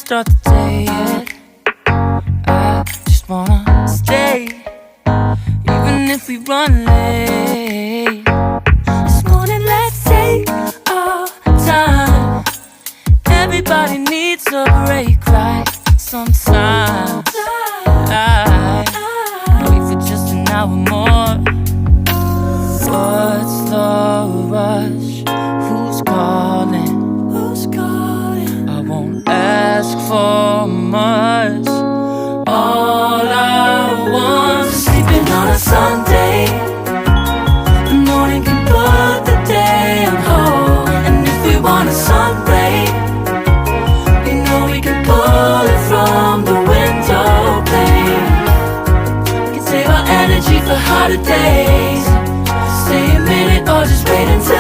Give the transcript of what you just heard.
start the day yet. I just wanna stay, even if we run late. This morning let's take our time. Everybody needs a break, right? Sometimes I wait for just an hour more. What's the rush? Who's calling? Who's calling? I won't ask for much. All I want is sleeping on a Sunday. The morning can put the day on hold. And if we want a sun ray, we know we can pull it from the window pane. We can save our energy for hotter days. Stay a minute or just wait until